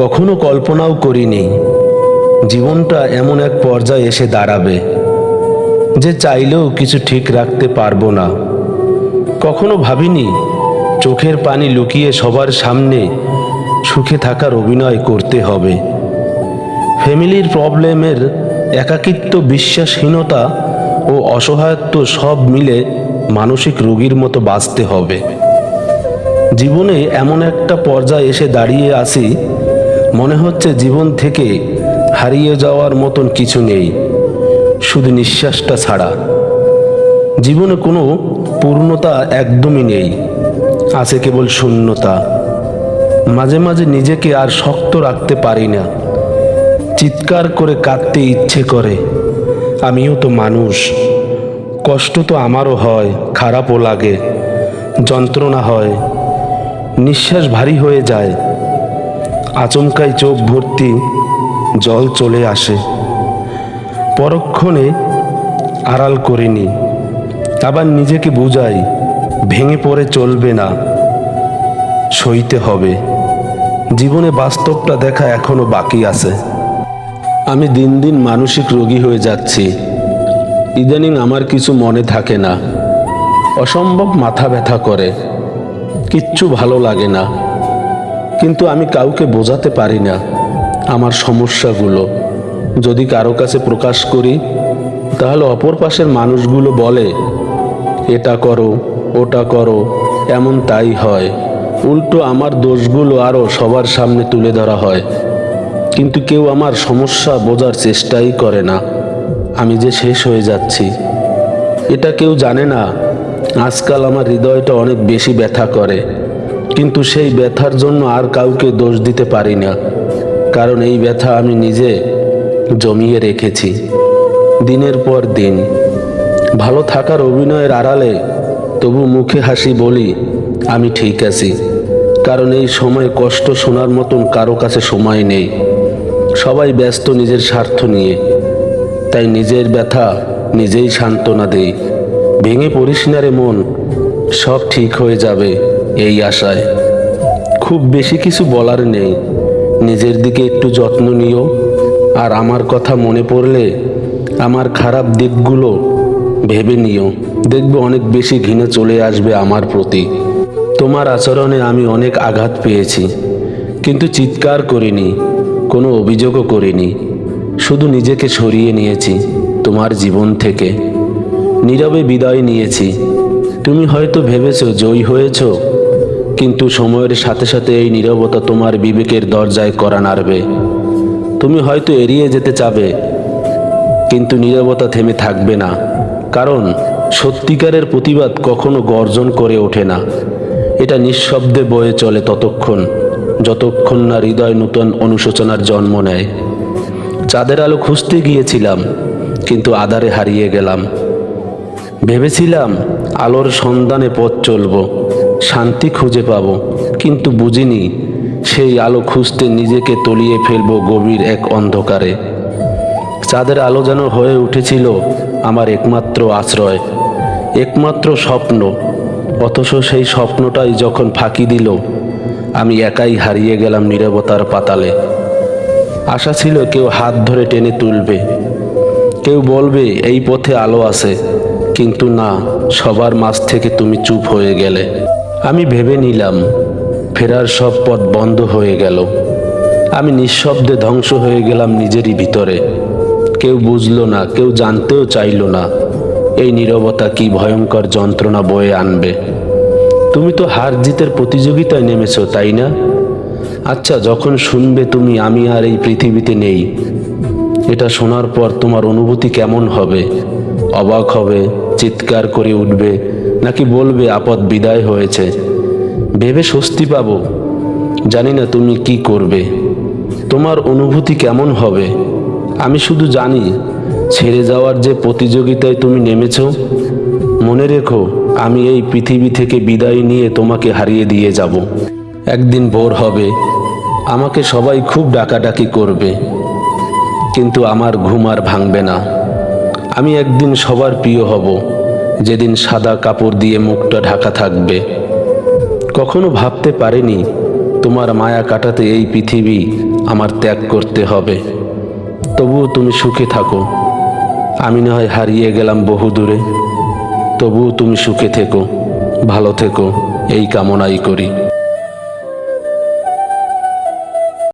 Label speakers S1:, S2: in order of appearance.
S1: কখনো কল্পনাও করিনি জীবনটা এমন এক পর্যায়ে এসে দাঁড়াবে যে চাইলেও কিছু ঠিক রাখতে পারবো না। কখনো ভাবিনি চোখের পানি লুকিয়ে সবার সামনে সুখে থাকার অভিনয় করতে হবে। ফ্যামিলির প্রবলেমের, একাকিত্ব, বিশ্বাসহীনতা ও অসহায়ত্ব সব মিলে মানসিক রোগীর মতো বাঁচতে হবে। জীবনে এমন একটা পর্যায়ে এসে দাঁড়িয়ে আছি, মনে হচ্ছে জীবন থেকে হারিয়ে যাওয়ার মতন কিছু নেই, শুধু নিঃশ্বাসটা ছাড়া। জীবনে কোনো পূর্ণতা একদমই নেই, আছে কেবল শূন্যতা। মাঝে মাঝে নিজেকে আর শক্ত রাখতে পারি না, চিৎকার করে কাঁদতে ইচ্ছে করে। আমিও তো মানুষ, কষ্ট তো আমারও হয়, খারাপও লাগে, যন্ত্রণা হয়, নিঃশ্বাস ভারী হয়ে যায়, আচমকাই চোখ ভর্তি জল চলে আসে। পরক্ষণে আড়াল করিনি, আবার নিজেকে বুঝাই ভেঙে পড়ে চলবে না, সইতে হবে। জীবনে বাস্তবটা দেখা এখনো বাকি আছে। আমি দিন দিন মানসিক রোগী হয়ে যাচ্ছি। ইদানিং আমার কিছু মনে থাকে না, অসম্ভব মাথা ব্যথা করে, কিচ্ছু ভালো লাগে না। কিন্তু আমি কাউকে বোঝাতে পারি না আমার সমস্যাগুলো। যদি কারো কাছে প্রকাশ করি তাহলে অপর পাশের মানুষগুলো বলে, এটা করো, ওটা করো, এমন তাই হয়। উল্টো আমার দোষগুলো আরও সবার সামনে তুলে ধরা হয়। কিন্তু কেউ আমার সমস্যা বোঝার চেষ্টাই করে না, আমি যে শেষ হয়ে যাচ্ছি। এটা কেউ জানে না আজকাল আমার হৃদয়টা অনেক বেশি ব্যথা করে, কিন্তু সেই ব্যথার জন্য আর কাউকে দোষ দিতে পারি না, কারণ এই ব্যথা আমি নিজে জমিয়ে রেখেছি দিনের পর দিন। ভালো থাকার অভিনয়ের আড়ালে তবু মুখে হাসি বলি আমি ঠিক আছি, কারণ এই সময় কষ্ট শোনার মতন কারো কাছে সময় নেই। সবাই ব্যস্ত নিজের স্বার্থ নিয়ে, তাই নিজের ব্যথা নিজেই সান্ত্বনা দেই। ভেঙে পড়িস না রে মন, সব ঠিক হয়ে যাবে এই আশায়। খুব বেশি কিছু বলার নেই, নিজের দিকে একটু যত্ন নিও। আর আমার কথা মনে পড়লে আমার খারাপ দিকগুলো ভেবে নিও, দেখবে অনেক বেশি ঘৃণা চলে আসবে আমার প্রতি। তোমার আচরণে আমি অনেক আঘাত পেয়েছি, কিন্তু চিৎকার করিনি, কোনো অভিযোগও করিনি, শুধু নিজেকে সরিয়ে নিয়েছি তোমার জীবন থেকে, নীরবে বিদায় নিয়েছি। তুমি হয়তো ভেবেছো জয়ী হয়েছ, কিন্তু সময়ের সাথে সাথে এই নীরবতা তোমার বিবেকের দরজায় কড়া নাড়বে। তুমি হয়তো এড়িয়ে যেতে চাবে, কিন্তু নীরবতা থেমে থাকবে না, কারণ সত্যিকারের প্রতিবাদ কখনো গর্জন করে ওঠে না। এটা নিঃশব্দে বয়ে চলে যতক্ষণ না হৃদয় নূতন অনুশোচনার জন্ম নেয়। চাঁদের আলো খুঁজতে গিয়েছিলাম, কিন্তু আধারে হারিয়ে গেলাম। ভেবেছিলাম আলোর সন্ধানে পথ চলব, শান্তি খুঁজে পাব, কিন্তু বুঝিনি সেই আলো খুঁজতে নিজেকে তলিয়ে ফেলব গভীর এক অন্ধকারে। চাঁদের আলো যেন হয়ে উঠেছিল আমার একমাত্র আশ্রয়, একমাত্র স্বপ্ন। অথচ সেই স্বপ্নটাই যখন ফাঁকি দিল, আমি একাই হারিয়ে গেলাম নীরবতার পাতালে। আশা ছিল কেউ হাত ধরে টেনে তুলবে, কেউ বলবে এই পথে আলো আছে, কিন্তু না, সবার মাঝ থেকে তুমি চুপ হয়ে গেলে। আমি ভেবে নিলাম ফেরার সব পথ বন্ধ হয়ে গেল। আমি নিঃশব্দে ধ্বংস হয়ে গেলাম নিজেরই ভিতরে। কেউ বুঝলো না, কেউ জানতেও চাইল না এই নীরবতা কি ভয়ঙ্কর যন্ত্রণা বয়ে আনবে। তুমি তো হার জিতের প্রতিযোগিতায় নেমেছো, তাই না? আচ্ছা, যখন শুনবে তুমি আমি আর এই পৃথিবীতে নেই, এটা শোনার পর তোমার অনুভূতি কেমন হবে? অবাক হবে, চিৎকার করে উঠবে, নাকি বলবে আপদ বিদায় হয়েছে? ভেবে স্বস্তি পাবো, জানি না তুমি কি করবে, তোমার অনুভূতি কেমন হবে। আমি শুধু জানি ছেড়ে যাওয়ার যে প্রতিযোগিতায় তুমি নেমেছ, মনে রেখো আমি এই পৃথিবী থেকে বিদায় নিয়ে তোমাকে হারিয়ে দিয়ে যাব। একদিন ভোর হবে, আমাকে সবাই খুব ডাকাডাকি করবে, কিন্তু আমার ঘুম আর ভাঙবে না। আমি একদিন সবার প্রিয় হব, যেদিন সাদা কাপড় দিয়ে মুখটা ঢাকা থাকবে। কখনো ভাবতে পারিনি তোমার মায়া কাটাতে এই পৃথিবী আমার ত্যাগ করতে হবে। তবুও তুমি সুখে থাকো। আমি না হয় হারিয়ে গেলাম বহু দূরে, তবুও তুমি সুখে থেকো, ভালো থেকো, এই কামনাই করি।